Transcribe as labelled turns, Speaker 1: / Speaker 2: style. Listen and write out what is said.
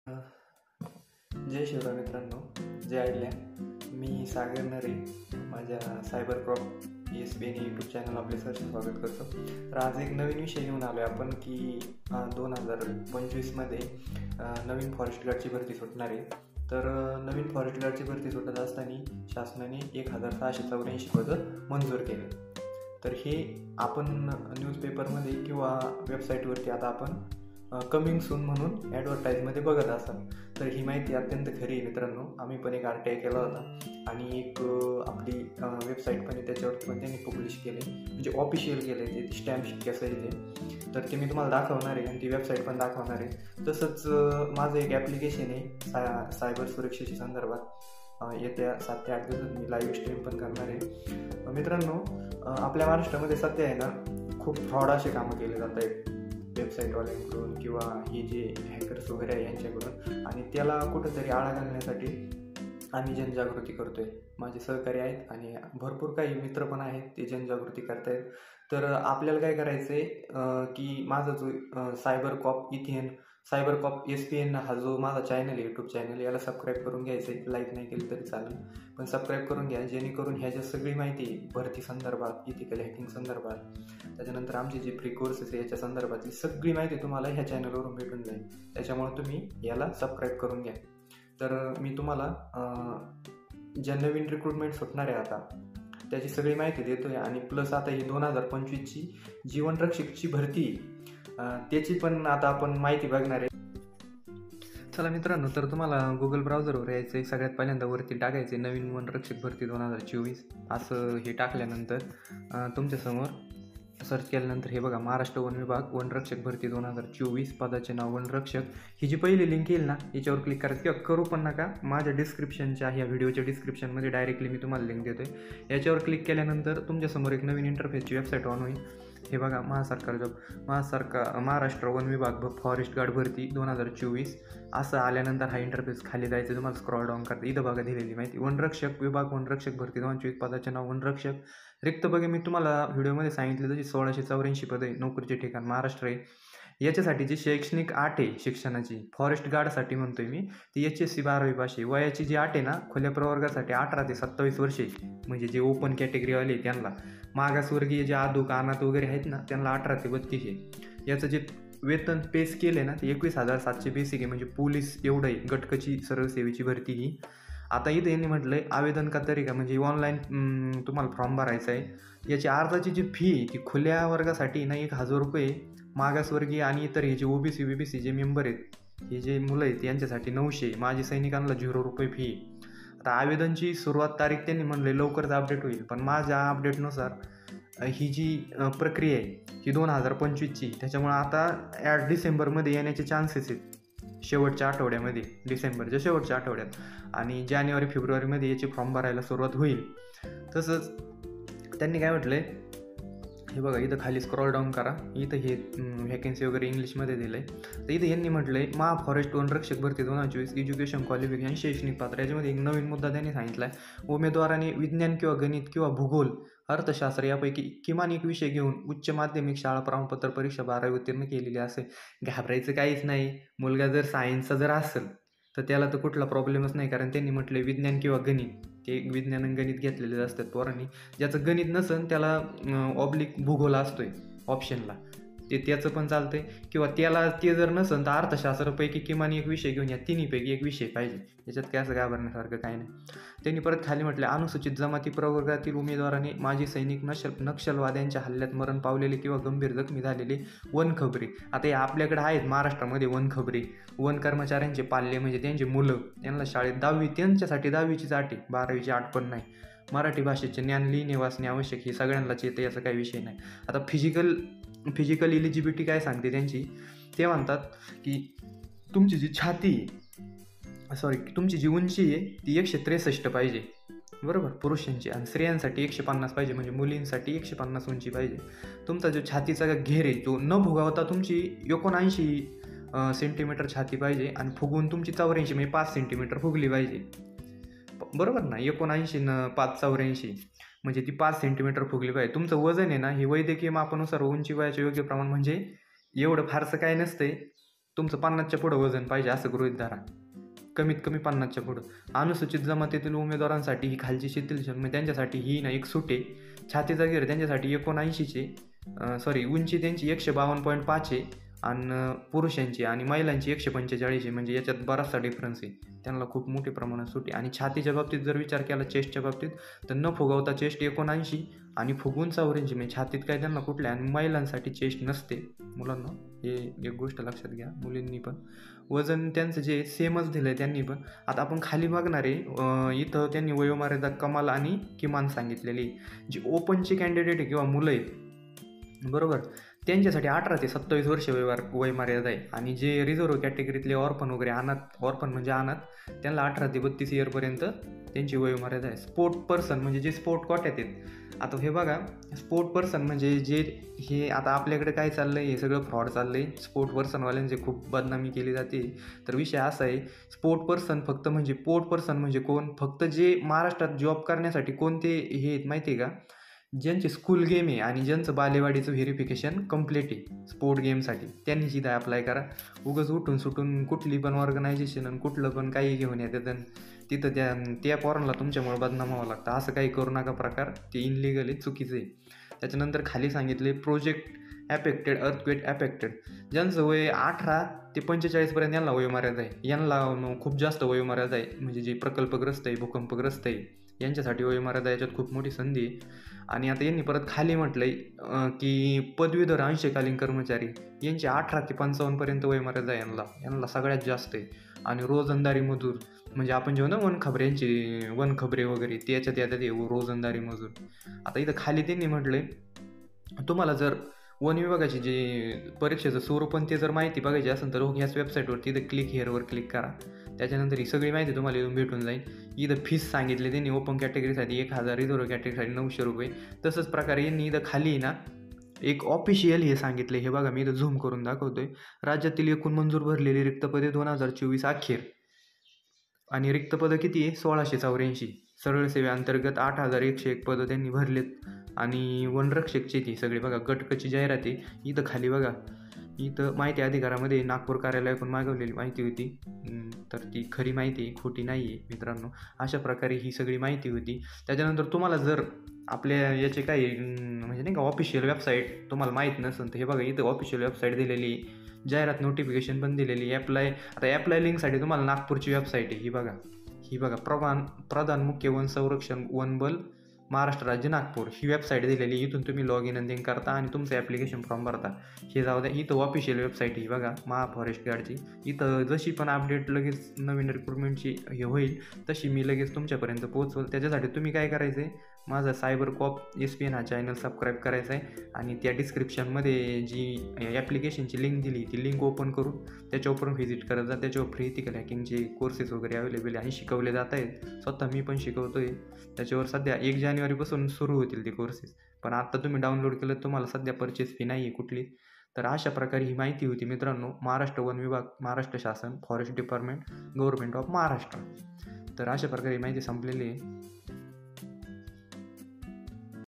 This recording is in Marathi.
Speaker 1: जय शिवराय मित्रांनो, जय आयल्या. मी सागर नरे, माझ्या cyber crop ESPN YouTube channel आपले सहर्ष स्वागत करतो. तर आज एक नवीन विषय घेऊन आलो आहे आपण की 2025मध्ये नवीन फॉरेस्ट गार्डची भरती सुटणार आहे. तर नवीन फॉरेस्ट गार्डची भरती सुटत असताना शासनाने 1684 पदं मंजूर केले. तर हे आपण न्यूजपेपरमध्ये किंवा वेबसाईटवरती आता आपण कमिंग सून म्हणून ॲडव्हर्टाईजमध्ये बघत असाल. तर ही माहिती अत्यंत खरी आहे मित्रांनो. आम्ही पण एक RTI केला होता आणि एक आपली वेबसाईट पण त्याच्यावरती पण त्यांनी पब्लिश केले, म्हणजे ऑफिशियल केले ते स्टॅम्प कसं आहे ते. तर ते मी तुम्हाला दाखवणार आहे आणि ती वेबसाईट पण दाखवणार आहे. तसंच माझं एक ॲप्लिकेशन आहे सायबर सुरक्षेच्या संदर्भात. येत्या 7 ते 8 दिवसात मी लाईव्ह स्ट्रीम पण करणार आहे. मित्रांनो, आपल्या महाराष्ट्रामध्ये सध्या आहे ना खूप फ्रॉड असे कामं केले जात आहेत वेबसाईटवाल्यांकडून किंवा हे जे हॅकर्स वगैरे आहे यांच्याकडून, आणि त्याला कुठंतरी आळा घालण्यासाठी आम्ही जनजागृती करतोय. माझे सहकारी आहेत आणि भरपूर काही मित्र पण आहेत, ते जनजागृती करतायत. तर आपल्याला काय करायचं आहे की माझा जो सायबर कॉप ESPN हा जो माझा चॅनल आहे, यूट्यूब चॅनल, याला सबस्क्राईब करून घ्यायचं आहे. लाईक नाही केली तरी चालेल, पण सबस्क्राईब करून घ्या, जेणेकरून ह्याच्या सगळी माहिती भरती संदर्भात, इथिकल हॅकिंग संदर्भात, त्याच्यानंतर आमचे जे फ्री कोर्सेस आहे याच्या संदर्भातली सगळी माहिती तुम्हाला ह्या चॅनलवरून भेटून जाईल. त्याच्यामुळे तुम्ही याला सबस्क्राईब करून घ्या. तर मी तुम्हाला ज्या नवीन रिक्रुटमेंट सुटणार आहे आता त्याची सगळी माहिती देतोय, आणि प्लस आता ही 2025ची जीवनरक्षकची भरती त्याची पण आता आपण माहिती बघणार आहे. चला मित्रांनो, तर तुम्हाला गुगल ब्राउझरवर यायचं आहे. सगळ्यात पहिल्यांदा वरती टाकायचे नवीन वनरक्षक भरती 2024 असं हे टाकल्यानंतर तुमच्यासमोर सर्च केल्यानंतर हे बघा, महाराष्ट्र वन विभाग वनरक्षक भरती 2024 पदाचे नाव वनरक्षक. ही जी पहिली लिंक येईल ना याच्यावर क्लिक करायचं, किंवा करू पण नका, माझ्या डिस्क्रिप्शनच्या ह्या व्हिडिओच्या डिस्क्रिप्शनमध्ये डायरेक्टली मी तुम्हाला लिंक देतोय. याच्यावर क्लिक केल्यानंतर तुमच्यासमोर एक नवीन इंटरफेसची वेबसाईट ऑन होईल. हे बघा, महाराष्ट्र वन विभाग फॉरेस्ट गार्ड भरती 2024 असं आल्यानंतर हा इंटरफेस खाली जायचं. तुम्हाला स्क्रॉल डाऊन करता इथं बघा दिलेली माहिती, वनरक्षक विभाग वनरक्षक भरती 2024 पदाचे नाव वनरक्षक. रिक्त बघे मी तुम्हाला व्हिडिओमध्ये सांगितलं तशी 1684 पदं आहे. नोकरीचे ठिकाण महाराष्ट्र आहे. याच्यासाठी जी शैक्षणिक अट आहे शिक्षणाची, फॉरेस्ट गार्डसाठी म्हणतोय मी, ती HSC 12वी पास आहे. वयाची जी अट आहे ना खुल्या प्रवर्गासाठी 18 ते 27 वर्षे, म्हणजे जे ओपन कॅटेगरीवाले त्यांना, मागासवर्गीय जे अनाथ वगैरे आहेत ना त्यांना 18 ते 32 आहे. याचं जे वेतन पे स्केल आहे ना ते 21,700 बेसिक आहे, म्हणजे पोलीस एवढं आहे. गटकची सरळ सेवेची भरती ही. आता इथं यांनी म्हटलंय आवेदन का तरीका, म्हणजे ऑनलाईन तुम्हाला फॉर्म भरायचा आहे. याची अर्जाची जी फी ती खुल्या वर्गासाठी ना 1,000 रुपये, मागासवर्गीय आणि इतर हे जे OBC जे मेंबर आहेत, हे जे मुलं आहेत यांच्यासाठी 900, माजी सैनिकांना 0 रुपये फी. आता आवेदनची सुरुवात तारीख त्यांनी म्हणले लवकरच अपडेट होईल, पण माझ्या अपडेटनुसार ही जी प्रक्रिया आहे ही 2025ची, त्याच्यामुळे आता डिसेंबरमध्ये येण्याचे चान्सेस आहेत, शेवटच्या आठवड्यामध्ये, डिसेंबरच्या शेवटच्या आठवड्यात, आणि जानेवारी फेब्रुवारीमध्ये याची फॉर्म भरायला सुरुवात होईल. तसंच त्यांनी काय म्हटलंय, हे बघा इथं खाली स्क्रॉल डाऊन करा, इथं हे व्हॅकन्सी वगैरे इंग्लिशमध्ये दिलं आहे. तर इथं यांनी म्हटलंय फॉरेस्ट वनरक्षक भरती 2024 एज्युकेशन क्वालिफिकेशन शैक्षणिक पात्र. याच्यामध्ये एक नवीन मुद्दा त्यांनी सांगितला आहे, उमेदवाराने विज्ञान किंवा गणित किंवा भूगोल, अर्थशास्त्र यापैकी किमान एक विषय घेऊन उच्च माध्यमिक शाळा प्रमाणपत्र परीक्षा 12वी उत्तीर्ण केलेली असेल. घाबरायचं काहीच नाही. मुलगा जर सायन्सचा जर असेल तर त्याला तर कुठला प्रॉब्लेमच नाही, कारण त्यांनी म्हटलं विज्ञान किंवा गणित, ते विज्ञान आणि गणित घेतलेले असतात पोरांनी. ज्याचं गणित नसेल त्याला ऑब्लिक भूगोल असतोय ऑप्शनला, त्याचं पण चालतंय, किंवा त्याला ते जर नसेल तर अर्थशास्त्रापैकी किमान एक विषय घेऊन या तिन्हीपैकी एक विषय पाहिजे. याच्यात काय असं घाबरण्यासारखं काही नाही. त्यांनी परत खाली म्हटलं अनुसूचित जमाती प्रवर्गातील उमेदवाराने माजी सैनिक, नक्षलवाद्यांच्या हल्ल्यात मरण पावलेले किंवा गंभीर जखमी झालेले वनखबरी. आता हे आपल्याकडे आहेत महाराष्ट्रामध्ये वनखबरी, वन कर्मचाऱ्यांचे पाल्य, म्हणजे त्यांचे मुलं, त्यांना शाळेत 10वी, त्यांच्यासाठी 10वीचीच अट आहे, 12वीची अट पण नाही. मराठी भाषेचे ज्ञान, लिहिणे वाचणे आवश्यक, हे सगळ्यांनाच येतं, याचा काही विषय नाही. आता फिजिकल एलिजिबिलिटी काय सांगते त्यांची, ते म्हणतात की तुमची जी उंची आहे ती 163 पाहिजे, बरोबर, पुरुषांची, आणि स्त्रियांसाठी 150 पाहिजे, म्हणजे मुलींसाठी 150 उंची पाहिजे. तुमचा जो छातीचा घेर आहे तो न फुगावता तुमची 79 सेंटीमीटर छाती पाहिजे, आणि फुगून तुमची 84, म्हणजे 5 सेंटीमीटर फुगली पाहिजे, बरोबर ना. 79 न 5 84, म्हणजे ती 5 सेंटीमीटर फुगली पाहिजे. तुमचं वजन आहे ना हे वैद्यकीय मापानुसार उंची वयाचे योग्य प्रमाण, म्हणजे एवढं फारसं काय नसतंय, तुमचं 50च्या पुढं वजन पाहिजे असं गृहीत धरा, कमीत कमी 50च्या पुढं. अनुसूचित जमातीतील उमेदवारांसाठी ही खालची शिथिल म्हणजे त्यांच्यासाठी ही ना एक सूट आहे. छातीचा घेर त्यांच्यासाठी 79चे उंची त्यांची 152.5 आहे आणि पुरुषांची आणि महिलांची 145 आहे. म्हणजे याच्यात बराचसा डिफरन्स आहे. त्यांना खूप मोठ्या प्रमाणात सूट आहे. आणि छातीच्या बाबतीत जर विचार केला चेस्टच्या बाबतीत तर न फुगवता चेस्ट 79 आणि फुगवून 84 म्हणजे छातीत काय त्यांना कुठल्या. आणि महिलांसाठी चेस्ट नसते मुलांना, हे एक गोष्ट लक्षात घ्या. मुलींनी पण वजन त्यांचं जे सेमच दिलं आहे त्यांनी पण. आता आपण खाली बघणार आहे, इथं त्यांनी वयोमर्यादा कमाल आणि किमान सांगितलेली. जी ओपनचे कॅन्डिडेट आहे किंवा मुलं आहेत बरोबर, त्यांच्यासाठी 18 ते 27 वर्ष वयमर्यादा आहे. आणि जे रिझर्व्ह कॅटेगरीतले ऑर्फन वगैरे ऑर्फन म्हणजे अनाथ, त्यांना 18 ते 32 इयरपर्यंत त्यांची वयोमर्यादा आहे. स्पोर्ट पर्सन म्हणजे जे स्पोर्ट कोट्यात आहेत. आता हे बघा, स्पोर्ट पर्सन म्हणजे जे हे आता आपल्याकडे काय चाललं आहे, हे सगळं फ्रॉड चाललं आहे. स्पोर्ट पर्सनवाल्यांची खूप बदनामी केली जाते. तर विषय असा आहे, स्पोर्ट पर्सन फक्त म्हणजे पोर्ट पर्सन म्हणजे कोण, फक्त जे महाराष्ट्रात जॉब करण्यासाठी कोणते हे आहेत माहिती आहे का, ज्यांचे स्कूल गेम आहे आणि ज्यांचं बालेवाडीचं व्हेरिफिकेशन कंप्लीट आहे स्पोर्ट गेमसाठी, त्यांनी सीधा अप्लाय करा. उगाच उठून सुटून कुठली पण ऑर्गनायझेशन आणि कुठलं पण काही घेऊन येतात तिथं त्या पोरांना तुमच्यामुळे बदनाम व्हावं लागतं. असं काही करू नका प्रकार, ते इनलिगल आहे, चुकीचं आहे. त्याच्यानंतर खाली सांगितले प्रोजेक्ट ॲफेक्टेड, अर्थक्वेक ॲफेक्टेड, ज्यांचं वय 18 ते 45पर्यंत यांना वयोमर्यादा आहे. यांना खूप जास्त वयोमर्यादा आहे. म्हणजे जे प्रकल्पग्रस्त आहे, भूकंपग्रस्त आहे, यांच्यासाठी वयोमर्यादा याच्यात खूप मोठी संधी आहे. आणि आता यांनी परत खाली म्हटलं आहे की पदवीधर अंशकालीन कर्मचारी यांची 18 ते 55पर्यंत वयोमर्यादा आहे. यांना सगळ्यात जास्त आहे. आणि रोजंदारी मजूर म्हणजे आपण जेव्हा ना वनखबरे वगैरे त्याच्यात येतात रोजंदारी मजूर. आता इथं खाली त्यांनी म्हटलंय, तुम्हाला जर वन विभागाची जे परीक्षेचं स्वरूप ते जर माहिती बघायची असेल तर ह्याच वेबसाईटवरती इथं क्लिक हेअरवर क्लिक करा. त्याच्यानंतर ही सगळी माहिती तुम्हाला इथून भेटून जाईल. इथं फीस सांगितली त्यांनी, ओपन कॅटेगरीसाठी 1000, रिझर्व्ह कॅटेगरीसाठी 900 रुपये. तसंच प्रकारे यांनी इथं खाली ना एक ऑफिशियल हे सांगितले. हे बघा, मी इथं झूम करून दाखवतोय. राज्यातील एकूण मंजूर भरलेली रिक्त पदे 2024 अखेर आणि रिक्त पदं किती आहे, 1684. सरळ सेवेअंतर्गत 8101 पदं त्यांनी भरलेत. आणि वनरक्षकची ती सगळी बघा गटकची जाहिरात आहे. इथं खाली बघा, इथं माहिती अधिकारामध्ये नागपूर कार्यालयाकडून मागवलेली माहिती होती. तर ती खरी माहिती आहे, खोटी नाही आहे मित्रांनो. अशा प्रकारे ही सगळी माहिती होती. त्याच्यानंतर तुम्हाला जर आपल्या याचे काही म्हणजे नाही का ऑफिशियल वेबसाईट तुम्हाला माहीत नसेल तर हे बघा, इथं ऑफिशियल वेबसाईट दिलेली, जाहिरात नोटिफिकेशन पण दिलेली. आता ॲप्लाय लिंकसाठी तुम्हाला नागपूरची वेबसाईट आहे, ही बघा प्रधान मुख्य वन संरक्षण वनबल महाराष्ट्र राज्य नागपूर, ही वेबसाईट दिलेली. इथून तुम्ही लॉग इन आणि करता आणि तुमचं ॲप्लिकेशन फॉर्म भरता. हे जाऊ द्या, इथं ऑफिशियल वेबसाईट ही बघा फॉरेस्ट गार्डची. इथं जशी पण अपडेट लगेच नवीन रिक्रुटमेंटची हे होईल तशी मी लगेच तुमच्यापर्यंत पोहोचवल. त्याच्यासाठी तुम्ही काय करायचं आहे, माझा सायबर कॉप SPN हा चॅनल सबस्क्राईब करायचा आहे आणि त्या डिस्क्रिप्शनमध्ये जी ॲप्लिकेशनची लिंक दिली ती लिंक ओपन करून त्याच्यावर व्हिजिट करत जा. त्याच्यावर फ्री इथिकल हॅकिंगचे कोर्सेस वगैरे अवेलेबल आहे आणि शिकवले जात आहेत. स्वतः मी पण शिकवतो आहे. त्याच्यावर सध्या 1 जानेवारीपासून सुरू होतील ते कोर्सेस. पण आत्ता तुम्ही डाउनलोड केलं तुम्हाला सध्या परचेस फी नाही आहे कुठली. तर अशा प्रकारे ही माहिती होती मित्रांनो. महाराष्ट्र वन विभाग, महाराष्ट्र शासन, forest department, government of Maharashtra. तर अशा प्रकारे ही माहिती संपलेली आहे.